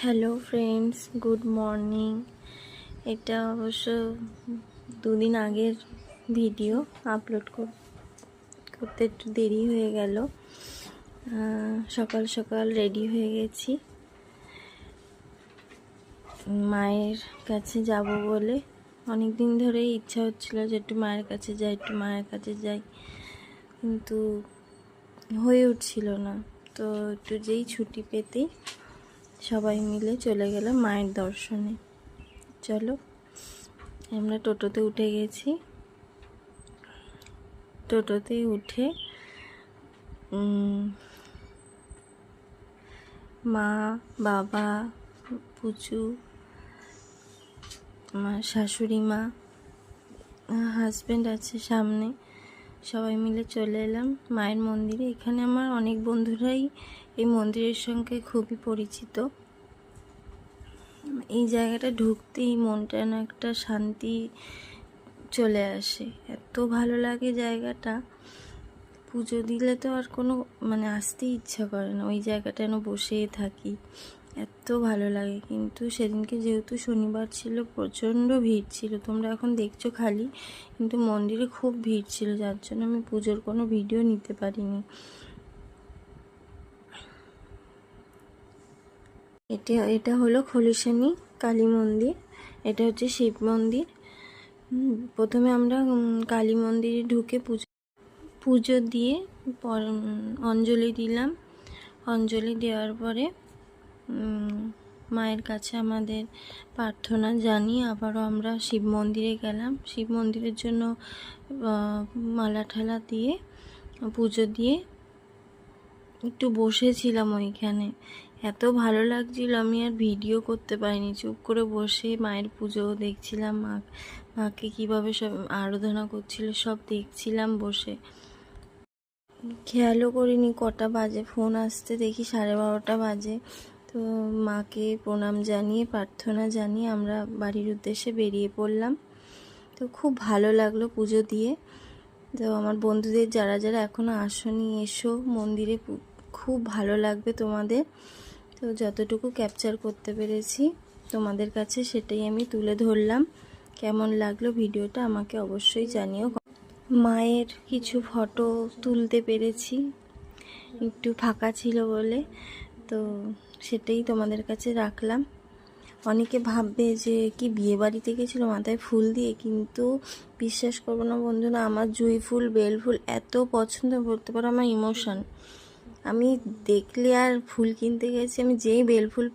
Hello friends, good morning. এটা অবশ্য দুদিন আগের ভিডিও, আপলোড করতে একটু দেরি হয়ে গেল। সকাল সকাল রেডি হয়ে গেছি মায়ের কাছে যাব বলে। অনেক দিন ধরেই ইচ্ছা হচ্ছিল যে একটু মায়ের কাছে যাই, কিন্তু হয়ে উঠছিল না। তো একটু যেই ছুটি পেতেই সবাই মিলে চলে গেলাম মায়ের দর্শনে। চলো, আমরা টোটোতে উঠে গেছি। টোটোতে উঠে মা, বাবা, পুচু, আমার শাশুড়ি মা, হাজব্যান্ড আছে সামনে, সবাই মিলে চলে এলাম মায়ের মন্দিরে। এখানে আমার অনেক বন্ধুরাই এই মন্দিরের সঙ্গে খুবই পরিচিত। এই জায়গাটা ঢুকতেই মনটা যেন একটা শান্তি চলে আসে, এত ভালো লাগে জায়গাটা। পুজো দিলে তো আর কোনো আসতেই ইচ্ছা করে না, ওই জায়গাটা যেন বসেই থাকি, এত ভালো লাগে। কিন্তু সেদিনকে যেহেতু শনিবার ছিল, প্রচণ্ড ভিড় ছিল, তোমরা এখন দেখছো খালি, কিন্তু মন্দিরে খুব ভিড় ছিল, যার জন্য আমি পুজোর কোনো ভিডিও নিতে পারিনি। এটা হলো খলিশানি কালী মন্দির, এটা হচ্ছে শিব মন্দির। প্রথমে আমরা কালী মন্দিরে ঢুকে পুজো দিয়ে অঞ্জলি দিলাম। অঞ্জলি দেওয়ার পরে মায়ের কাছে আমাদের প্রার্থনা জানিয়ে আবারও আমরা শিব মন্দিরে গেলাম। শিব মন্দিরের জন্য মালা ঠালা দিয়ে পুজো দিয়ে একটু বসেছিলাম ওইখানে। এত ভালো লাগছিল, আমি আর ভিডিও করতে পারিনি, চুপ করে বসে মায়ের পুজো দেখছিলাম। মাকে কীভাবে সব আরাধনা করছিল সব দেখছিলাম বসে। খেয়ালও করিনি কটা বাজে, ফোন আসতে দেখি 12:30 বাজে। তো মাকে প্রণাম জানিয়ে প্রার্থনা জানিয়ে আমরা বাড়ির উদ্দেশ্যে বেরিয়ে পড়লাম। তো খুব ভালো লাগলো পুজো দিয়ে। তো আমার বন্ধুদের যারা যারা এখনও আসনি, এসো মন্দিরে, খুব ভালো লাগবে তোমাদের। তো যতটুকু ক্যাপচার করতে পেরেছি তোমাদের কাছে সেটাই আমি তুলে ধরলাম। কেমন লাগলো ভিডিওটা আমাকে অবশ্যই জানিও। মায়ের কিছু ফটো তুলতে পেরেছি, একটু ফাঁকা ছিল বলে, তো সেটাই তোমাদের কাছে রাখলাম। অনেকে ভাববে যে কি বিয়ে বাড়িতে গেছিলো মাথায় ফুল দিয়ে, কিন্তু বিশ্বাস করবো না বন্ধুরা, আমার জুঁই ফুল, বেল ফুল এত পছন্দ, বলতে পারো আমার ইমোশন। আমি দেখলে আর ফুল কিনতে গেছি, আমি যেই বেল ফুল